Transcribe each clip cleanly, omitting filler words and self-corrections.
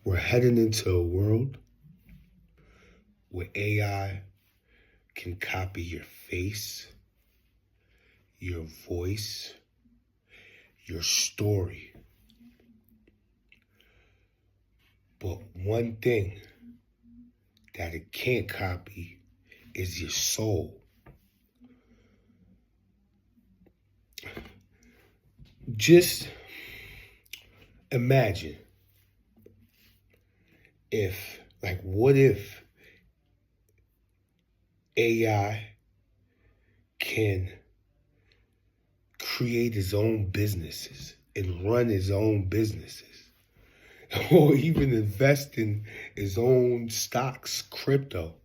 We're heading into a world where AI can copy your face, your voice, your story. But one thing that it can't copy is your soul. Just imagine what if AI can create his own businesses and run his own businesses, or even invest in his own stocks, crypto.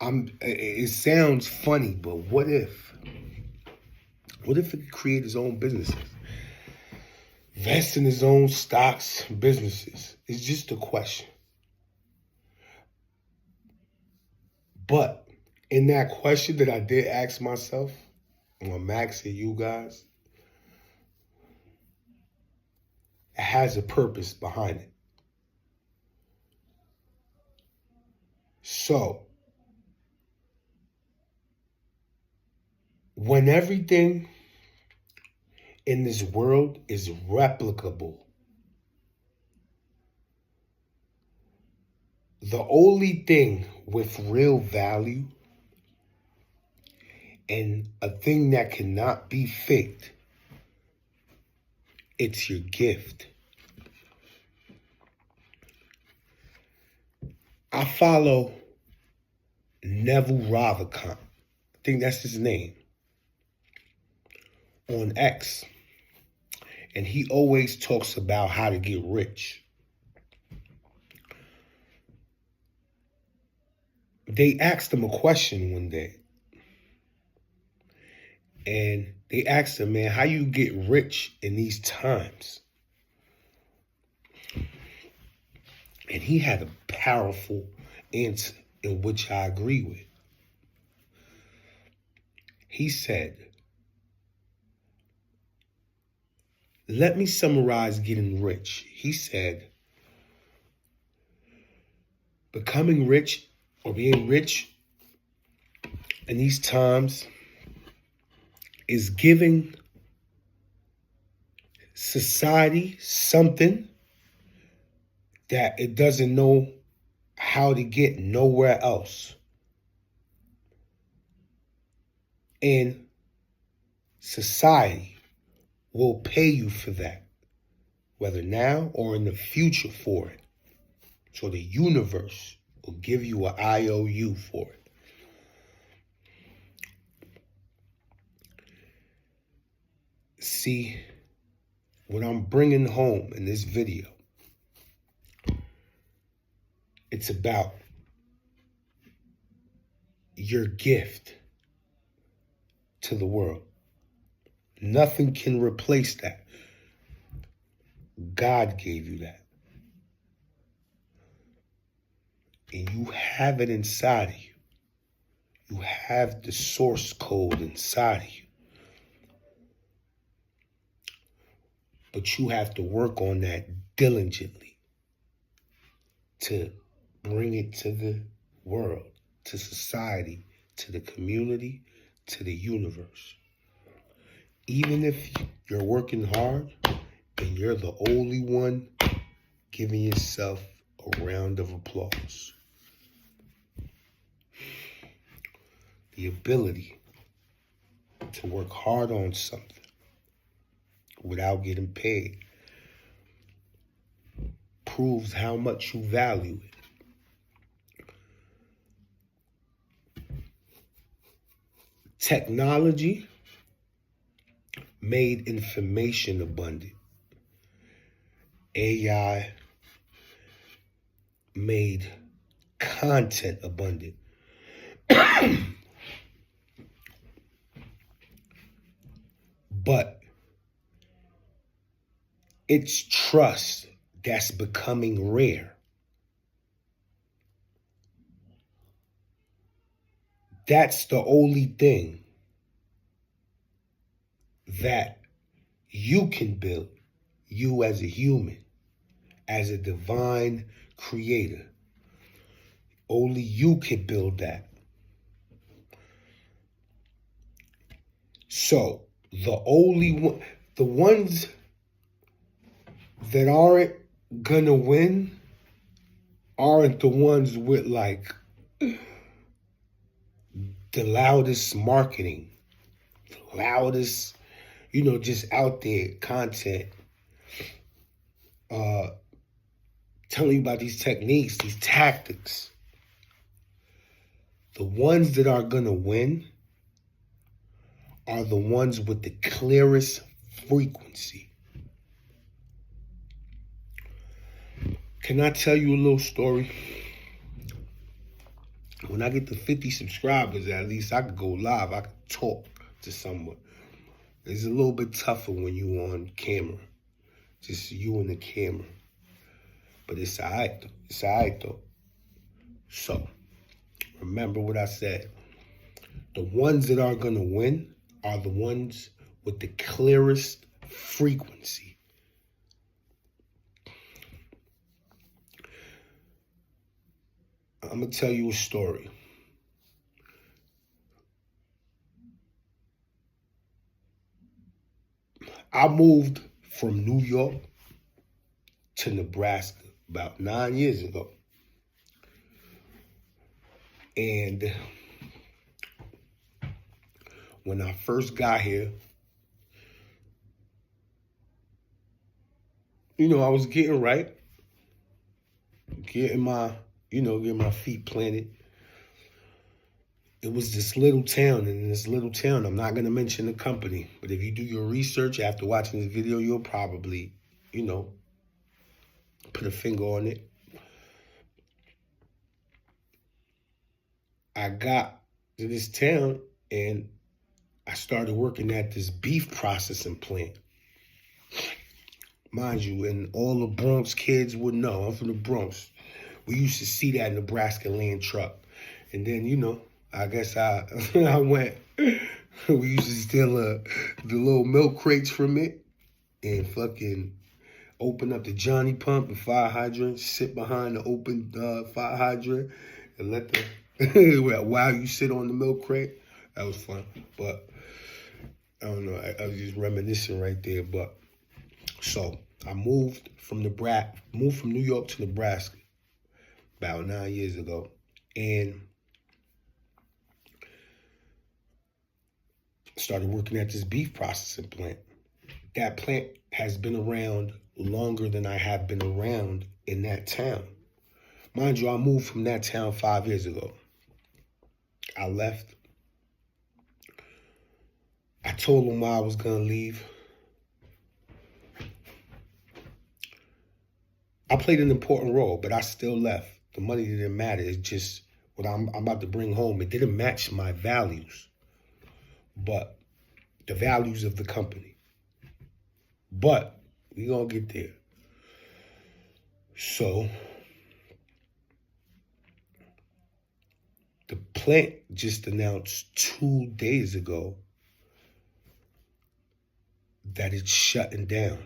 It sounds funny, but what if? What if it could create his own businesses? Invest in his own stocks, businesses. It's just a question. But in that question that I did ask myself, and I'm asking you guys, it has a purpose behind it. So, when everything in this world is replicable, the only thing with real value and a thing that cannot be faked, it's your gift. I follow Neville Ravikant, I think that's his name, on X. And he always talks about how to get rich. They asked him a question one day. And they asked him, man, how you get rich in these times? And he had a powerful answer in which I agree with. He said, let me summarize getting rich. He said, becoming rich or being rich in these times is giving society something that it doesn't know how to get nowhere else. And society will pay you for that, whether now or in the future for it. So the universe will give you an IOU for it. See, what I'm bringing home in this video, it's about your gift to the world. Nothing can replace that. God gave you that. And you have it inside of you. You have the source code inside of you. But you have to work on that diligently to bring it to the world, to society, to the community, to the universe. Even if you're working hard and you're the only one giving yourself a round of applause. The ability to work hard on something without getting paid proves how much you value it. Technology made information abundant. AI made content abundant. But it's trust that's becoming rare. That's the only thing that you can build, you as a human, as a divine creator. Only you can build that. So the ones that aren't gonna win aren't the ones with like the loudest marketing, the loudest, just out there content, telling you about these techniques, these tactics. The ones that are gonna win are the ones with the clearest frequency. Can I tell you a little story? When I get to 50 subscribers, at least I could go live. I could talk to someone. It's a little bit tougher when you on camera. Just you and the camera. But it's all right, though. It's all right, though. So, remember what I said. The ones that are going to win are the ones with the clearest frequency. I'm going to tell you a story. I moved from New York to Nebraska about 9 years ago. And when I first got here, I was getting right, getting my feet planted. It was this little town, and in this little town, I'm not going to mention the company, but if you do your research after watching this video, you'll probably, put a finger on it. I got to this town, and I started working at this beef processing plant. Mind you, and all the Bronx kids would know, I'm from the Bronx. We used to see that Nebraska land truck. And then, I guess I went, we used to steal the little milk crates from it and fucking open up the Johnny pump and fire hydrant, sit behind the open fire hydrant and let the, while you sit on the milk crate. That was fun. But I don't know, I was just reminiscing right there. But so I moved from New York to Nebraska about 9 years ago. And started working at this beef processing plant. That plant has been around longer than I have been around in that town. Mind you, I moved from that town 5 years ago. I left. I told them why I was going to leave. I played an important role, but I still left. The money didn't matter. It's just what I'm about to bring home. It didn't match my values, but the values of the company. But we're going to get there. So the plant just announced 2 days ago that it's shutting down.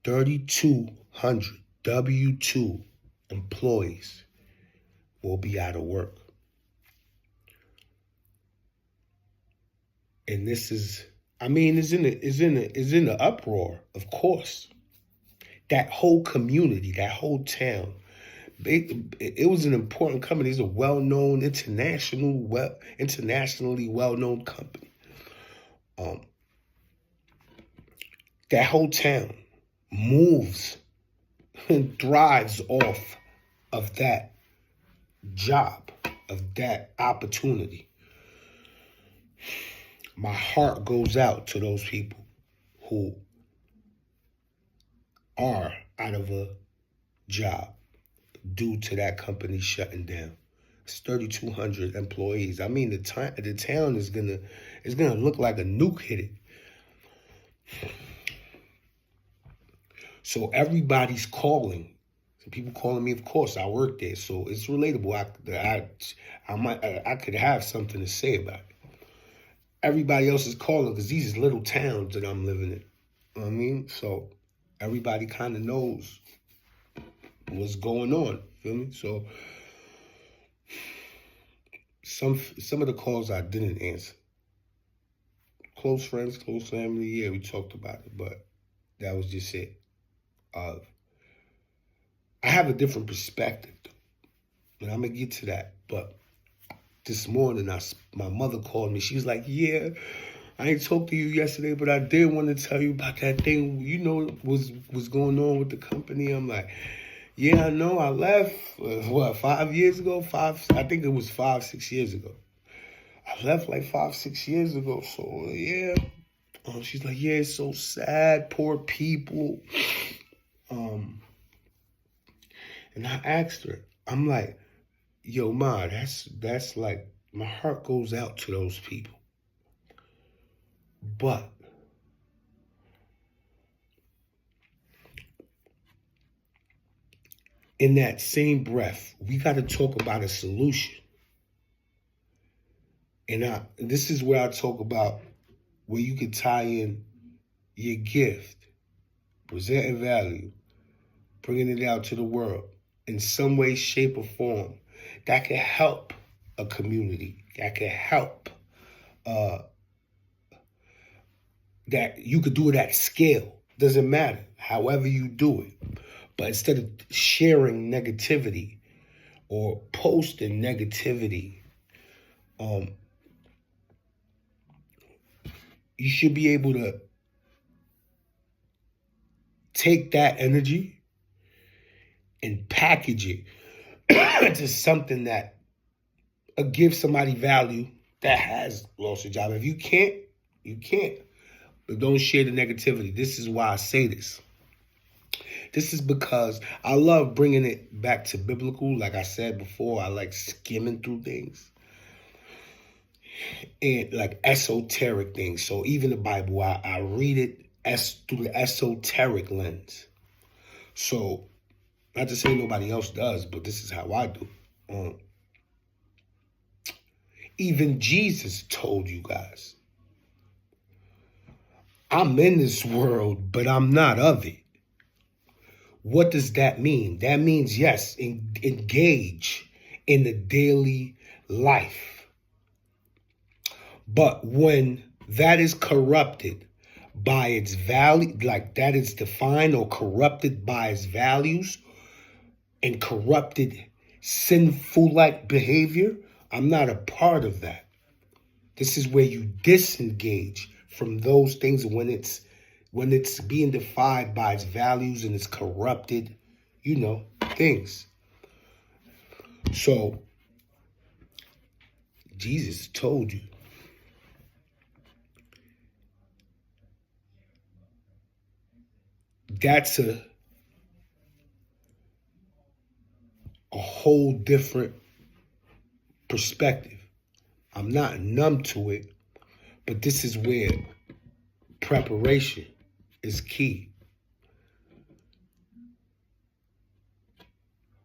3,200 W-2 employees will be out of work. And this is, is in the uproar, of course. That whole community, that whole town, it was an important company. It's a well-known, internationally well-known company. That whole town moves and thrives off of that job, of that opportunity. My heart goes out to those people who are out of a job due to that company shutting down. It's 3,200 employees. The town is gonna look like a nuke hit it. So everybody's calling. Some people calling me. Of course, I work there, so it's relatable. I could have something to say about it. Everybody else is calling because these are little towns that I'm living in. You know what I mean? So everybody kind of knows what's going on. Feel me? So some of the calls I didn't answer. Close friends, close family, yeah, we talked about it, but that was just it. I have a different perspective, and I'm gonna get to that. But this morning, my mother called me. She was like, "Yeah, I ain't talked to you yesterday, but I did want to tell you about that thing. You know was going on with the company." I'm like, "Yeah, I know. I left. 5 years ago? I think it was 5, 6 years ago. I left like 5, 6 years ago. So yeah." She's like, "Yeah, it's so sad. Poor people." And I asked her, I'm like, "Yo, Ma, that's like, my heart goes out to those people. But in that same breath, we got to talk about a solution." And this is where I talk about where you can tie in your gift, presenting value, bringing it out to the world in some way, shape, or form that can help a community, that can help, that you could do it at scale. Doesn't matter, however you do it. But instead of sharing negativity or posting negativity, you should be able to take that energy and package it into something that give somebody value that has lost a job. If you can't, you can't. But don't share the negativity. This is why I say this. This is because I love bringing it back to biblical. Like I said before, I like skimming through things. And like esoteric things. So even the Bible, I read it through the esoteric lens. So, not to say nobody else does, but this is how I do. Even Jesus told you guys, "I'm in this world, but I'm not of it." What does that mean? That means, yes, engage in the daily life. But when that is corrupted by its value, like that is defined or corrupted by its values and corrupted sinful-like behavior, I'm not a part of that. This is where you disengage from those things when it's being defined by its values and its corrupted, things. So Jesus told you. That's a whole different perspective. I'm not numb to it, but this is where preparation is key.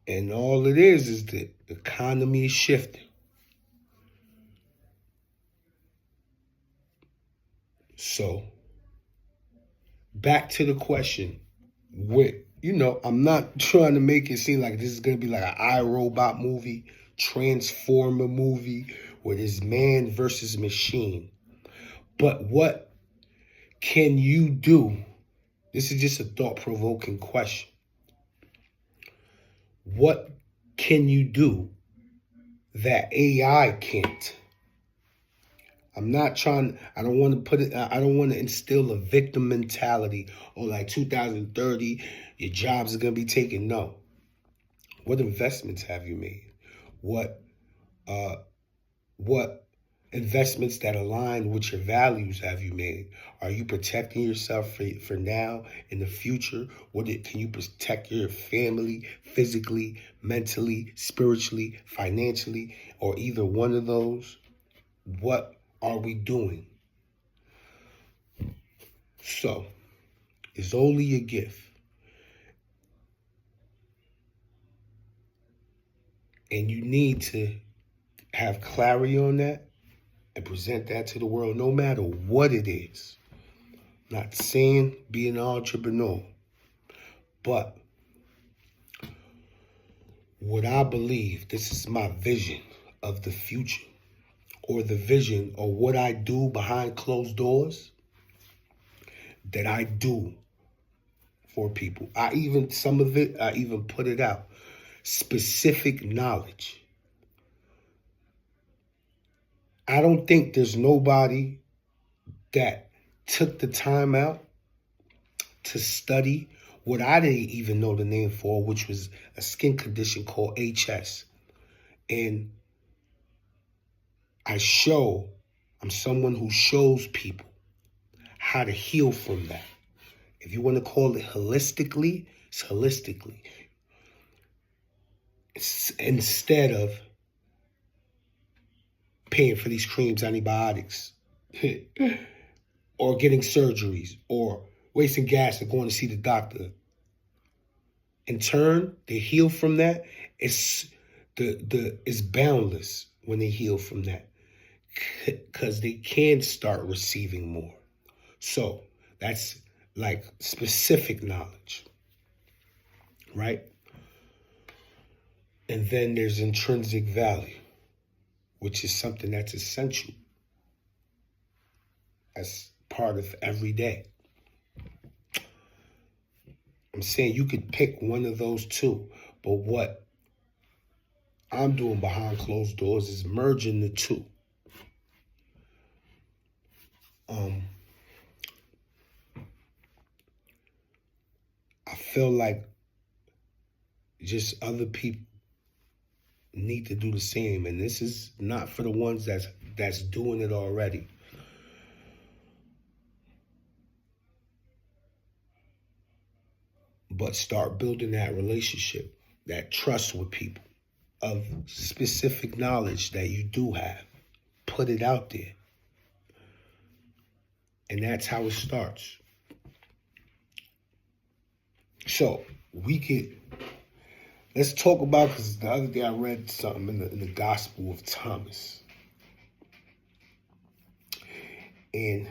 And all it is the economy is shifting. So, back to the question. I'm not trying to make it seem like this is going to be like an iRobot movie, Transformer movie, where there's man versus machine. But what can you do? This is just a thought-provoking question. What can you do that AI can't? I don't want to instill a victim mentality or like 2030, your jobs are going to be taken. No. What investments have you made? What investments that align with your values have you made? Are you protecting yourself for now? In the future, can you protect your family physically, mentally, spiritually, financially, or either one of those? What are we doing? So, it's only a gift. And you need to have clarity on that and present that to the world, no matter what it is. Not saying be an entrepreneur. But what I believe, this is my vision of the future, or the vision or what I do behind closed doors, that I do for people. Some of it, I even put it out. Specific knowledge. I don't think there's nobody that took the time out to study what I didn't even know the name for, which was a skin condition called HS. And I'm someone who shows people how to heal from that. If you want to call it holistically, it's holistically. Instead of paying for these creams, antibiotics, or getting surgeries, or wasting gas and going to see the doctor. In turn, they heal from that. It's boundless when they heal from that, because they can start receiving more. So that's like specific knowledge, right? And then there's intrinsic value, which is something that's essential as part of every day. I'm saying you could pick one of those two, but what I'm doing behind closed doors is merging the two. I feel like just other people need to do the same, and this is not for the ones that's doing it already. But start building that relationship, that trust with people, of specific knowledge that you do have. Put it out there. And that's how it starts. So let's talk about, because the other day I read something in the Gospel of Thomas. And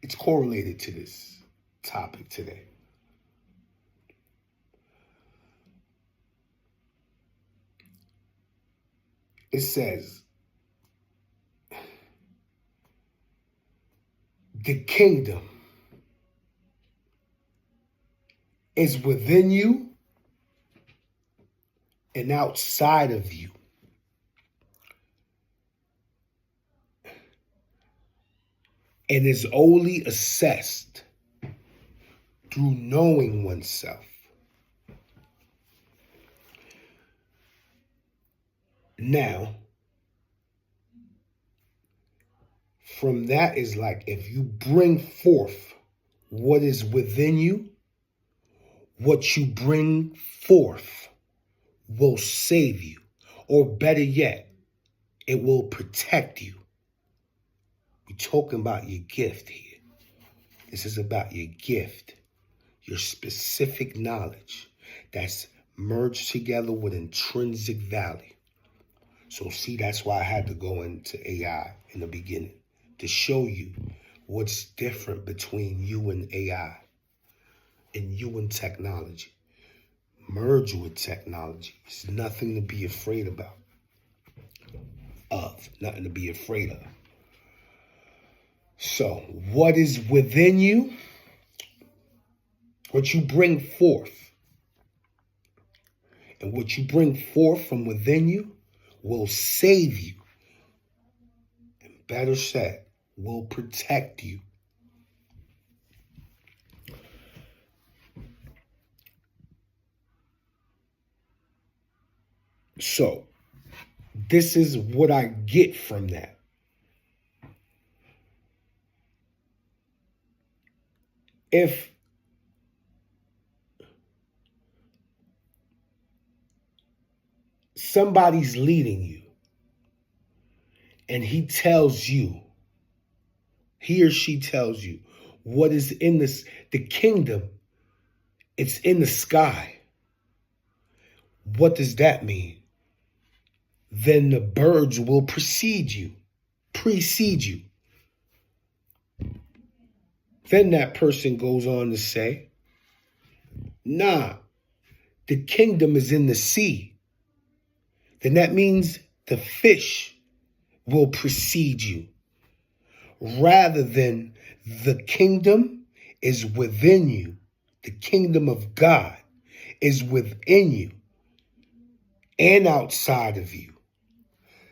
it's correlated to this topic today. It says, the kingdom is within you and outside of you. And is only assessed through knowing oneself. Now, from that is like, if you bring forth what is within you, what you bring forth will save you. Or better yet, it will protect you. We're talking about your gift here. This is about your gift, your specific knowledge that's merged together with intrinsic value. So see, that's why I had to go into AI in the beginning, to show you what's different between you and AI and you and technology. Merge with technology. It's nothing to be afraid about. Nothing to be afraid of. So what is within you, what you bring forth, and what you bring forth from within you will save you. And better said, will protect you. So, this is what I get from that. If somebody's leading you and he or she tells you what is in the kingdom, it's in the sky. What does that mean? Then the birds will precede you. Then that person goes on to say, Nah, the kingdom is in the sea. Then that means the fish will precede you, rather than the kingdom is within you. The kingdom of God is within you and outside of you.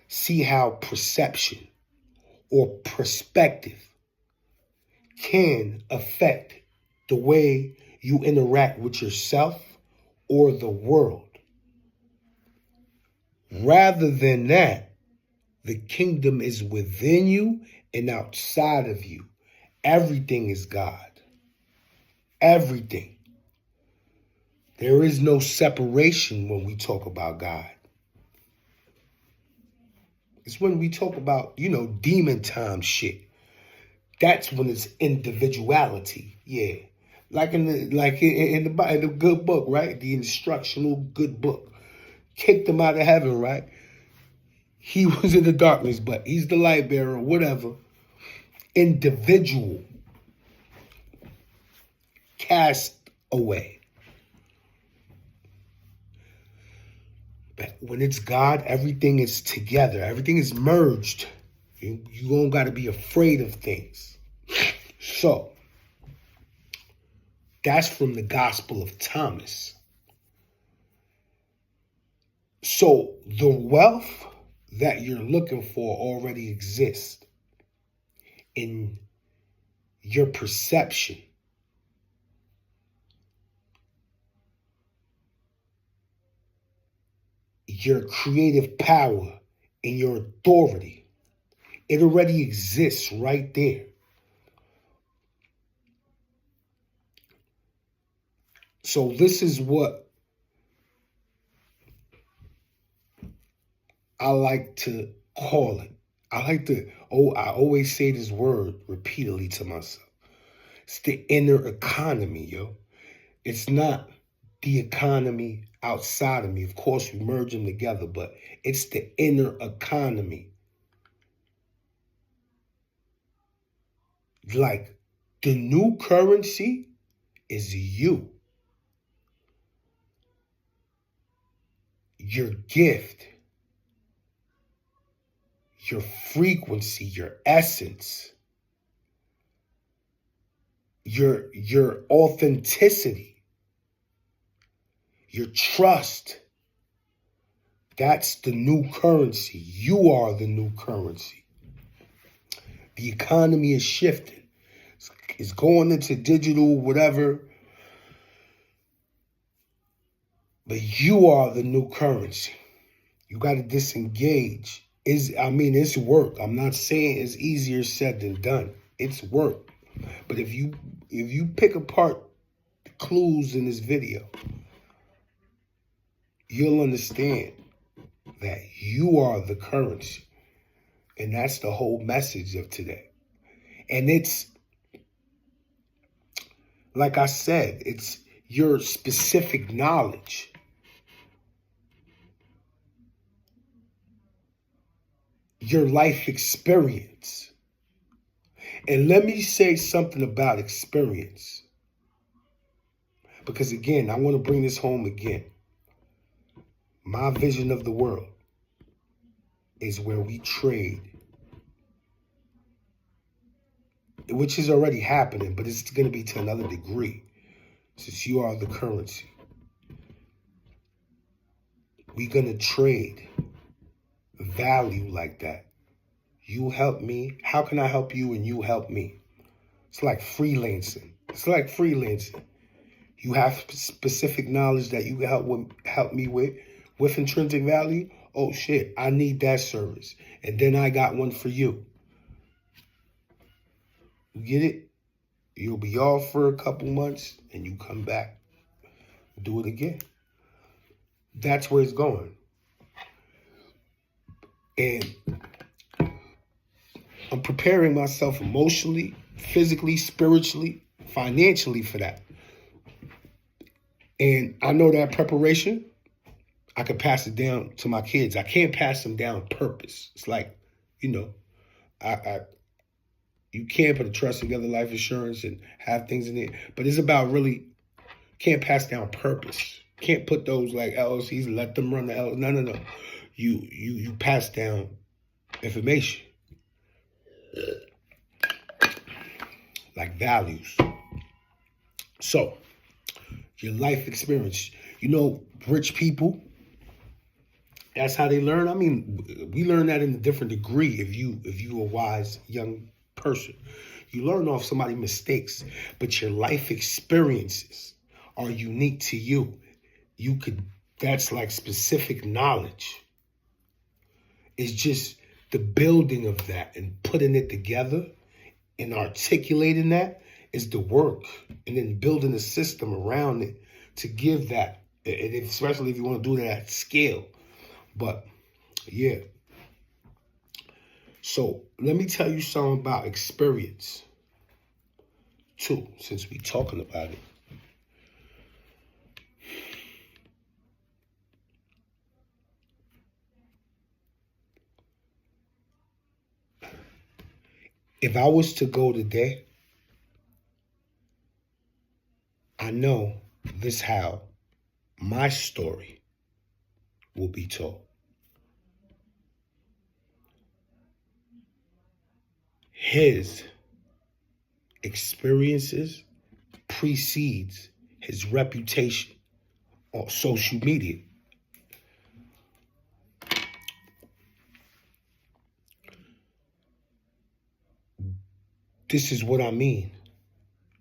See how perception or perspective can affect the way you interact with yourself or the world. Rather than that, the kingdom is within you and outside of you. Everything is God. Everything. There is no separation when we talk about God. It's when we talk about, demon time shit. That's when it's individuality. Yeah. Like in the good book, right? The instructional good book. Kicked him out of heaven, right? He was in the darkness, but he's the light bearer, whatever. Individual. Cast away. But when it's God, everything is together. Everything is merged. You don't got to be afraid of things. So, that's from the Gospel of Thomas. So, the wealth that you're looking for already exists in your perception. Your creative power and your authority. It already exists right there. So this is what I like to call it. I always say this word repeatedly to myself. It's the inner economy, yo. It's not the economy outside of me. Of course, we merge them together, but it's the inner economy. Like, the new currency is you. Your gift, your frequency, your essence, your authenticity, your trust. That's the new currency. You are the new currency. The economy is shifting. It's going into digital, whatever. But you are the new currency. You got to disengage. It's work. I'm not saying it's easier said than done. It's work. But if you pick apart the clues in this video, you'll understand that you are the currency. And that's the whole message of today. And it's, like I said, it's your specific knowledge. Your life experience. And let me say something about experience. Because again, I want to bring this home again. My vision of the world is where we trade, which is already happening, but it's going to be to another degree, since you are the currency. We're going to trade value like that. You help me. How can I help you and you help me? It's like freelancing. You have specific knowledge that you can help me with intrinsic value. Oh shit, I need that service. And then I got one for you. You get it? You'll be off for a couple months and you come back. Do it again. That's where it's going. And I'm preparing myself emotionally, physically, spiritually, financially for that. And I know that preparation, I could pass it down to my kids. I can't pass them down purpose. It's like, you can't put a trust together, life insurance, and have things in it. But it's about really Can't pass down purpose. Can't put those like LLCs, let them run the LLC. No, no, no. You pass down information, like values. So, your life experience. You know, rich people, that's how they learn. I mean, we learn that in a different degree if you a wise young person. You learn off somebody's mistakes, but your life experiences are unique to you. That's like specific knowledge. It's just the building of that and putting it together and articulating that is the work. And then building a system around it to give that, and especially if you want to do that at scale. But yeah. So let me tell you something about experience too, since we talking about it. If I was to go today, I know this how my story will be told. His experiences precedes his reputation on social media. This is what I mean.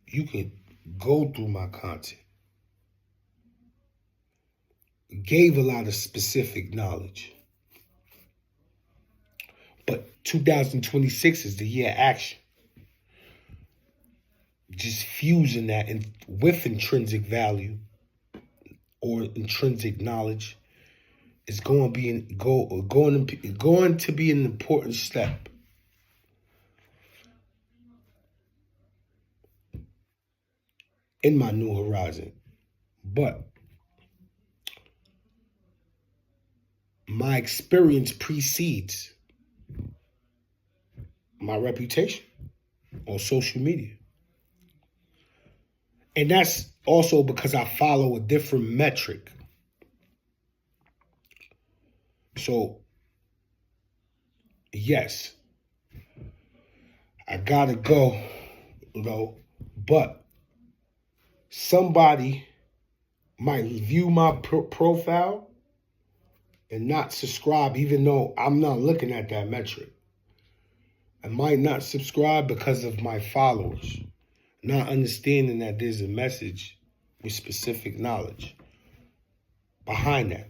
You could go through my content. Gave a lot of specific knowledge. But 2026 is the year of action. Just fusing that with intrinsic value or intrinsic knowledge is going to be an important step. In my new horizon. But my experience precedes my reputation on social media. And that's also because I follow a different metric. So, yes, I gotta go, but somebody might view my profile and not subscribe, even though I'm not looking at that metric. I might not subscribe because of my followers, not understanding that there's a message with specific knowledge behind that.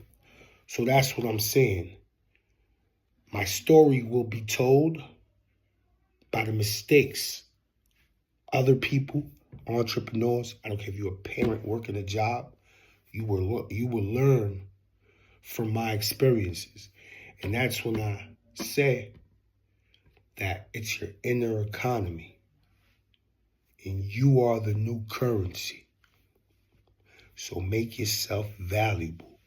So that's what I'm saying. My story will be told by the mistakes other people, entrepreneurs, I don't care if you're a parent working a job, you will learn from my experiences. And that's when I say that it's your inner economy and you are the new currency. So make yourself valuable.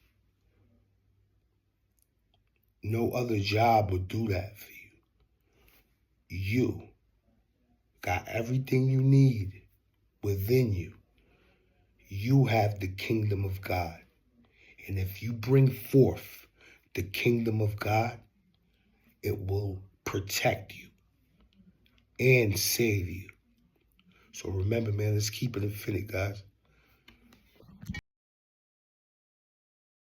No other job will do that for you. You got everything you need within you. You have the kingdom of God. And if you bring forth the kingdom of God, it will protect you and save you. So remember, man, let's keep it infinite, guys.